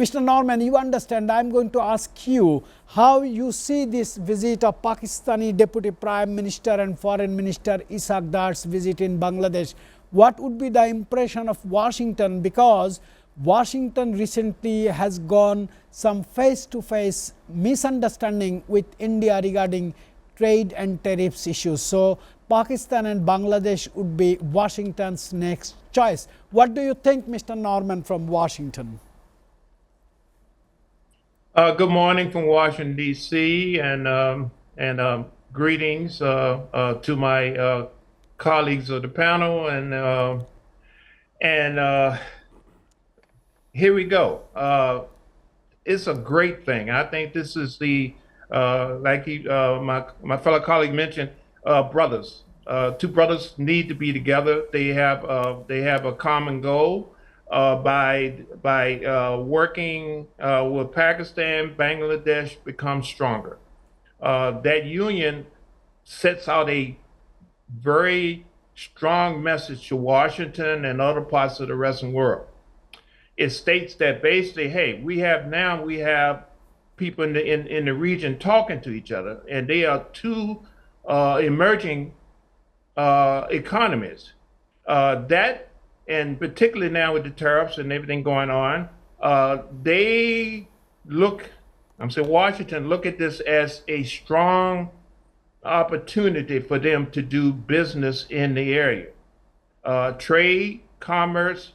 Mr. Norman, you understand, I am going to ask you how you see this visit of Pakistani Deputy Prime Minister and Foreign Minister Ishaq Dar's visit in Bangladesh. What would be the impression of Washington, because Washington recently has gone some face-to-face misunderstanding with India regarding trade and tariffs issues. So, Pakistan and Bangladesh would be Washington's next choice. What do you think, Mr. Norman from Washington? Good morning from Washington, D.C., and greetings to my colleagues of the panel. And here we go. It's a great thing. I think this is the like my fellow colleague mentioned, brothers. Two brothers need to be together. They have a common goal. By working with Pakistan, Bangladesh becomes stronger. That union sets out a very strong message to Washington and other parts of the Western world. It states that basically, hey, we have people in the region talking to each other, and they are two emerging economies. And particularly now with the tariffs and everything going on, Washington look at this as a strong opportunity for them to do business in the area. Trade, commerce,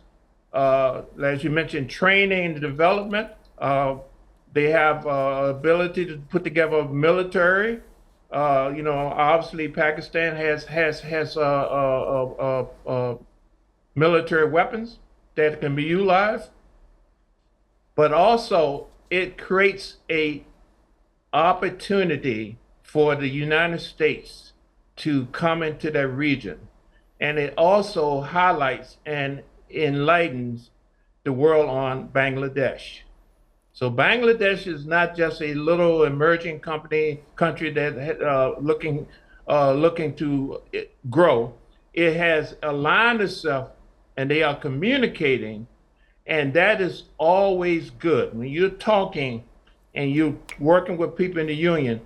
as you mentioned, training and development. They have ability to put together a military. Obviously Pakistan has military weapons that can be utilized, but also it creates a opportunity for the United States to come into that region. And it also highlights and enlightens the world on Bangladesh. So Bangladesh is not just a little emerging country that looking to grow. It has aligned itself, and they are communicating, and that is always good. When you're talking and you're working with people in the union,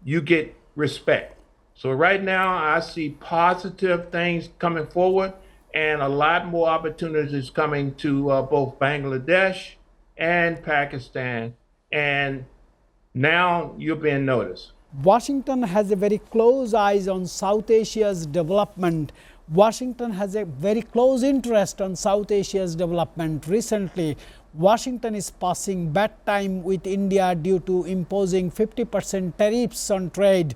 you get respect. So right now, I see positive things coming forward and a lot more opportunities coming to both Bangladesh and Pakistan, and now you're being noticed. Washington has a very close eyes on South Asia's development. Washington has a very close interest on South Asia's development. Recently, Washington is passing bad time with India due to imposing 50% tariffs on trade,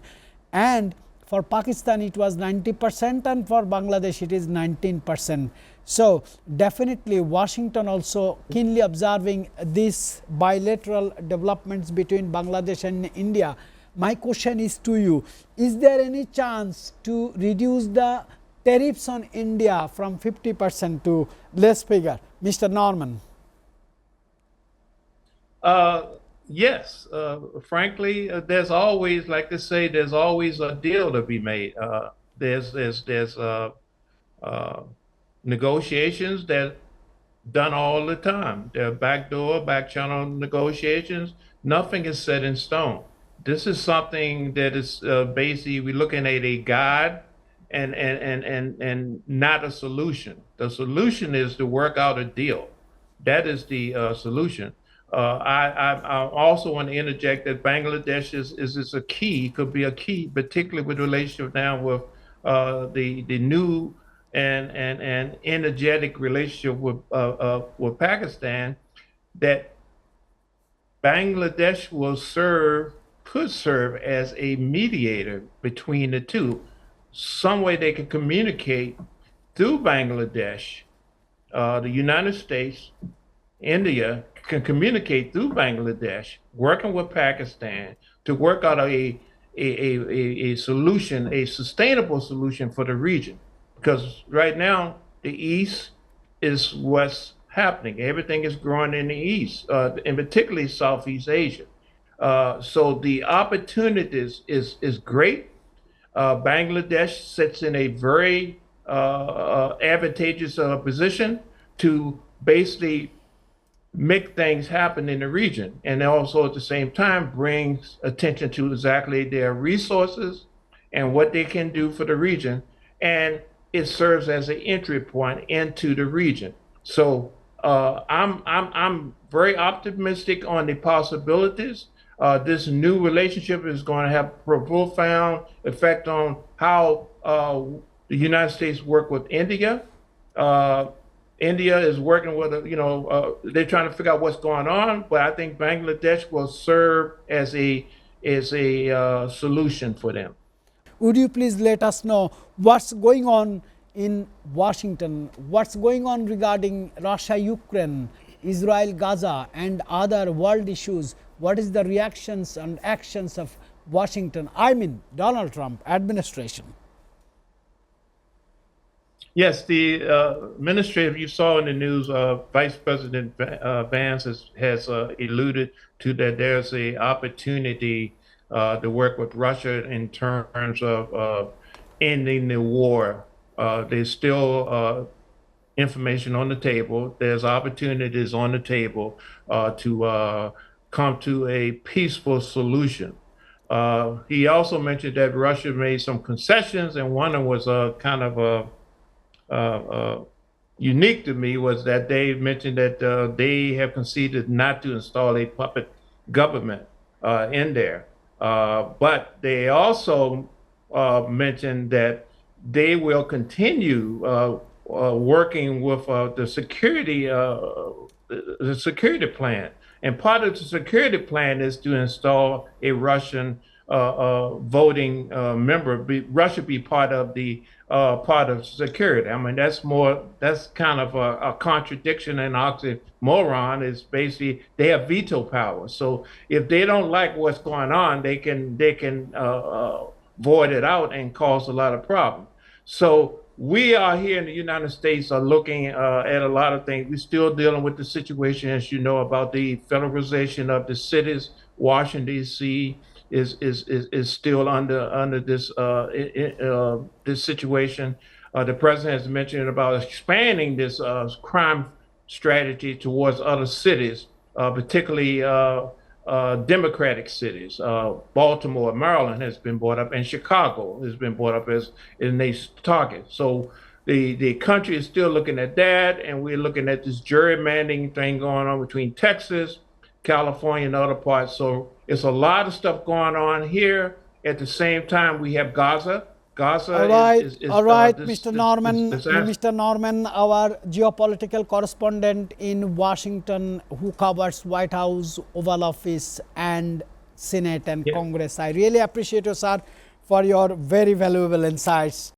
and for Pakistan it was 90% and for Bangladesh it is 19%. So definitely Washington also keenly observing these bilateral developments between Bangladesh and India. My question is to you, is there any chance to reduce the tariffs on India from 50% to less figure? Mr. Norman. Yes, frankly, there's always, like they say, there's always a deal to be made. There's negotiations that done all the time. There are back channel negotiations. Nothing is set in stone. This is something that is basically we're looking at a guide and not a solution. The solution is to work out a deal. That is the solution. I also want to interject that Bangladesh is a key, could be a key, particularly with the relationship now with the new and energetic relationship with Pakistan, that Bangladesh could serve as a mediator between the two. Some way they can communicate through Bangladesh. The United States, India can communicate through Bangladesh, working with Pakistan to work out a solution, a sustainable solution for the region. Because right now, the East is what's happening. Everything is growing in the East, and particularly Southeast Asia. So the opportunities is great. Bangladesh sits in a very advantageous position to basically make things happen in the region, and also at the same time brings attention to exactly their resources and what they can do for the region, and it serves as an entry point into the region. So I'm very optimistic on the possibilities. This new relationship is going to have a profound effect on how the United States work with India. Uh, India is working with, they're trying to figure out what's going on, but I think Bangladesh will serve as a solution for them. Would you please let us know what's going on in Washington, what's going on regarding Russia, Ukraine, Israel, Gaza, and other world issues? What is the reactions and actions of Washington, I mean Donald Trump administration? Yes, the administrative, you saw in the news, Vice President Vance has alluded to that there's a opportunity to work with Russia in terms of ending the war. There's still information on the table. There's opportunities on the table to come to a peaceful solution. He also mentioned that Russia made some concessions, and one of them was kind of unique to me, was that they mentioned that they have conceded not to install a puppet government in there. But they also mentioned that they will continue working with the security plan. And part of the security plan is to install a Russian voting member. Russia be part of the part of security. I mean, that's kind of a contradiction and oxymoron. Is basically they have veto power. So if they don't like what's going on, they can void it out and cause a lot of problems. So we are here in the United States are looking at a lot of things. We're still dealing with the situation, as you know, about the federalization of the cities. Washington D.C. is still under this this situation. The president has mentioned about expanding this crime strategy towards other cities, particularly Democratic cities. Baltimore, Maryland has been brought up, and Chicago has been brought up as a target. So the country is still looking at that, and we're looking at this gerrymandering thing going on between Texas, California, and other parts. So it's a lot of stuff going on here. At the same time, we have Gaza. Gaza all right, Mr. Norman. Mr. Norman, our geopolitical correspondent in Washington, who covers White House, Oval Office, and Senate and Congress. I really appreciate you, sir, for your very valuable insights.